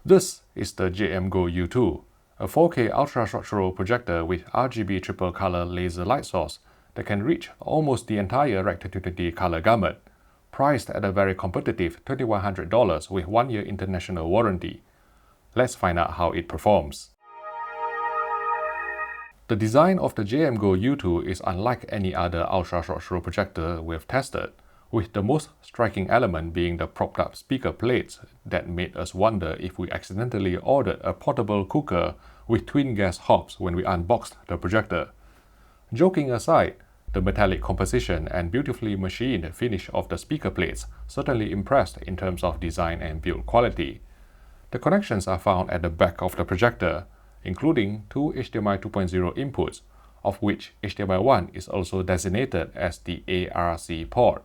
This is the JMGO U2, a 4K ultra-structural projector with RGB triple color laser light source that can reach almost the entire Rec.2020 color gamut, priced at a very competitive $2,100 with 1-year international warranty. Let's find out how it performs. The design of the JMGO U2 is unlike any other ultra-structural projector we've tested, with the most striking element being the propped-up speaker plates that made us wonder if we accidentally ordered a portable cooker with twin gas hobs when we unboxed the projector. Joking aside, the metallic composition and beautifully machined finish of the speaker plates certainly impressed in terms of design and build quality. The connections are found at the back of the projector, including two HDMI 2.0 inputs, of which HDMI 1 is also designated as the ARC port.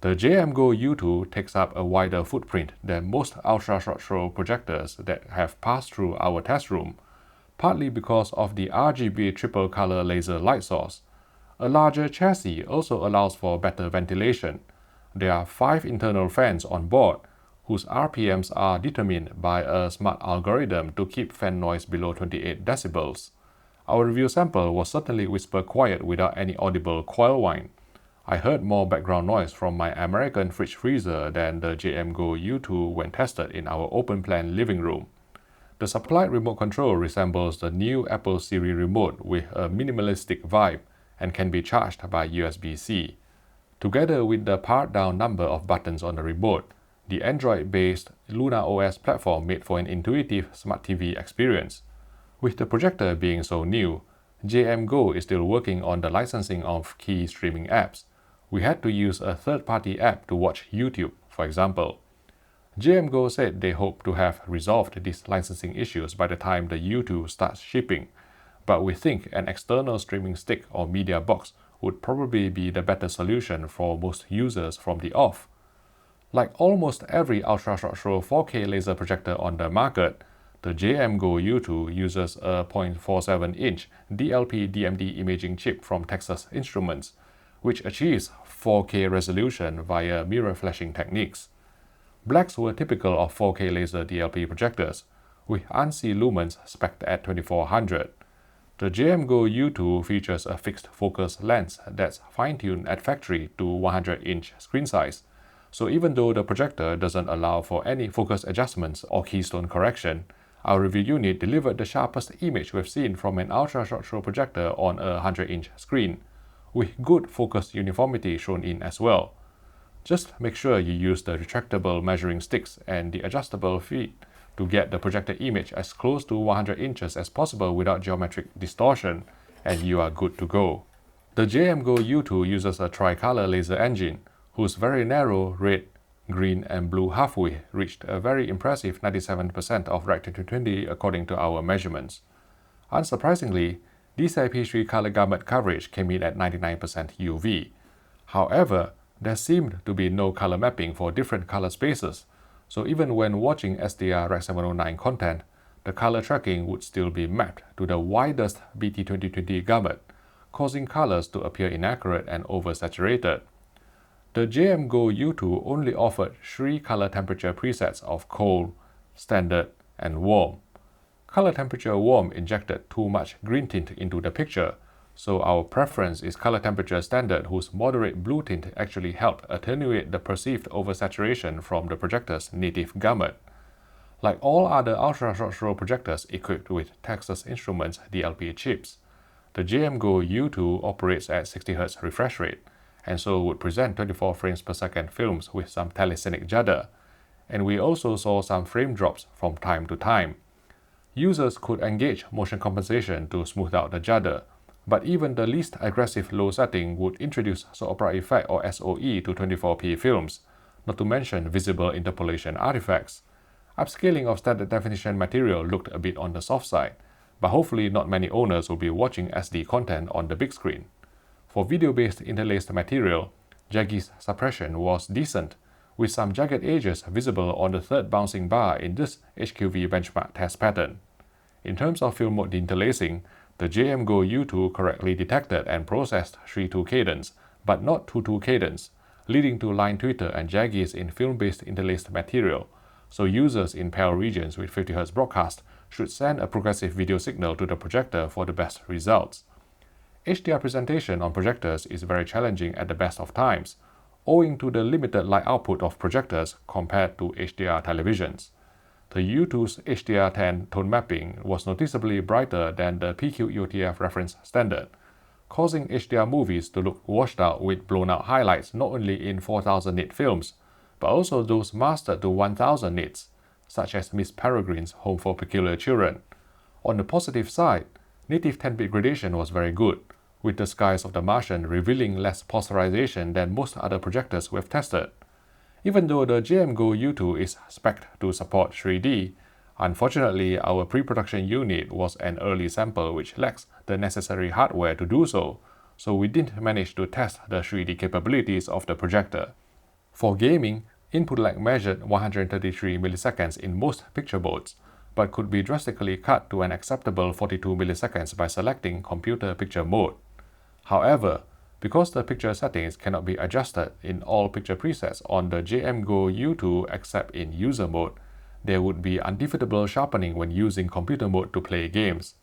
The JMGO U2 takes up a wider footprint than most ultra-structural projectors that have passed through our test room, partly because of the RGB triple color laser light source. A larger chassis also allows for better ventilation. There are 5 internal fans on board, whose RPMs are determined by a smart algorithm to keep fan noise below 28 decibels. Our review sample was certainly whisper quiet without any audible coil whine. I heard more background noise from my American fridge freezer than the JMGO U2 when tested in our open-plan living room. The supplied remote control resembles the new Apple Siri remote with a minimalistic vibe and can be charged by USB-C. Together with the pared-down number of buttons on the remote, the Android-based Luna OS platform made for an intuitive smart TV experience. With the projector being so new, JMGO is still working on the licensing of key streaming apps. We had to use a third-party app to watch YouTube, for example. JMGO said they hope to have resolved these licensing issues by the time the U2 starts shipping, but we think an external streaming stick or media box would probably be the better solution for most users from the off. Like almost every ultra-structural 4K laser projector on the market, the JMGO U2 uses a 0.47-inch DLP-DMD imaging chip from Texas Instruments, which achieves 4K resolution via mirror flashing techniques. Blacks were typical of 4K laser DLP projectors, with ANSI lumens spec'd at 2400. The JMGO U2 features a fixed focus lens that's fine-tuned at factory to 100-inch screen size, so even though the projector doesn't allow for any focus adjustments or keystone correction, our review unit delivered the sharpest image we've seen from an ultra-structural projector on a 100-inch screen, with good focus uniformity shown in as well. Just make sure you use the retractable measuring sticks and the adjustable feet to get the projector image as close to 100 inches as possible without geometric distortion, and you are good to go. The JMGO U2 uses a tricolor laser engine, whose very narrow red, green, and blue halfway reached a very impressive 97% of Rec.2020 according to our measurements. Unsurprisingly, DCI-P3 color gamut coverage came in at 99% UV. However, there seemed to be no color mapping for different color spaces, so even when watching SDR Rec. 709 content, the color tracking would still be mapped to the widest BT 2020 gamut, causing colors to appear inaccurate and oversaturated. The JMGO U2 only offered 3 color temperature presets of cold, standard, and warm. Color temperature warm injected too much green tint into the picture, so our preference is color temperature standard, whose moderate blue tint actually helped attenuate the perceived oversaturation from the projector's native gamut. Like all other ultra-structural projectors equipped with Texas Instruments DLP chips, the JMGO U2 operates at 60Hz refresh rate, and so would present 24 frames per second films with some telecinic judder, and we also saw some frame drops from time to time. Users could engage motion compensation to smooth out the judder, but even the least aggressive low setting would introduce soap opera effect or SOE to 24p films, not to mention visible interpolation artifacts. Upscaling of standard definition material looked a bit on the soft side, but hopefully not many owners will be watching SD content on the big screen. For video-based interlaced material, Jaggy's suppression was decent, with some jagged edges visible on the third bouncing bar in this HQV benchmark test pattern. In terms of film mode interlacing, the JMGO U2 correctly detected and processed 3/2 cadence, but not 2/2 cadence, leading to line twitter and jaggies in film-based interlaced material, so users in pale regions with 50Hz broadcast should send a progressive video signal to the projector for the best results. HDR presentation on projectors is very challenging at the best of times, owing to the limited light output of projectors compared to HDR televisions. The U2's HDR10 tone mapping was noticeably brighter than the PQ-EOTF reference standard, causing HDR movies to look washed out with blown-out highlights not only in 4000 nit films, but also those mastered to 1000 nits, such as Miss Peregrine's Home for Peculiar Children. On the positive side, native 10-bit gradation was very good, with the skies of the Martian revealing less polarization than most other projectors we've tested. Even though the JMGO U2 is spec'd to support 3D, unfortunately our pre-production unit was an early sample which lacks the necessary hardware to do so, so we didn't manage to test the 3D capabilities of the projector. For gaming, input lag measured 133 milliseconds in most picture modes, but could be drastically cut to an acceptable 42 milliseconds by selecting computer picture mode. However, because the picture settings cannot be adjusted in all picture presets on the JMGO U2 except in user mode, there would be undefeatable sharpening when using computer mode to play games.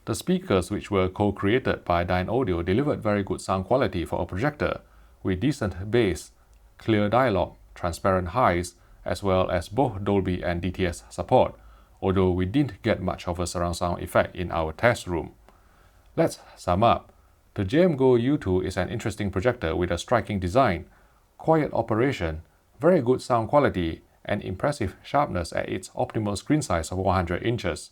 The speakers, which were co-created by Dynaudio, delivered very good sound quality for a projector, with decent bass, clear dialogue, transparent highs, as well as both Dolby and DTS support, although we didn't get much of a surround sound effect in our test room. Let's sum up. The JMGO U2 is an interesting projector with a striking design, quiet operation, very good sound quality, and impressive sharpness at its optimal screen size of 100 inches.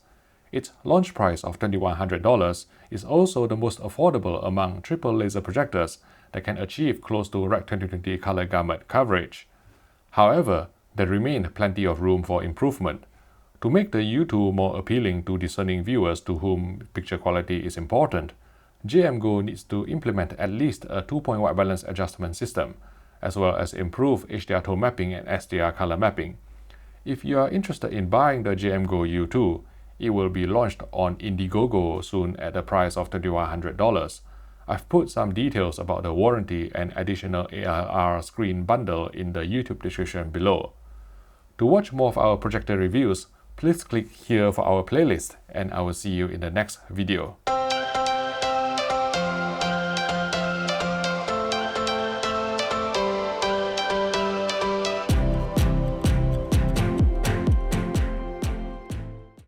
Its launch price of $2,100 is also the most affordable among triple laser projectors that can achieve close to Rec 2020 color gamut coverage. However, there remained plenty of room for improvement. To make the U2 more appealing to discerning viewers to whom picture quality is important, JMGO needs to implement at least a 2-point white balance adjustment system, as well as improve HDR tone mapping and SDR color mapping. If you are interested in buying the JMGO U2, it will be launched on Indiegogo soon at the price of $2,100. I've put some details about the warranty and additional ARR screen bundle in the YouTube description below. To watch more of our projector reviews, please click here for our playlist, and I will see you in the next video.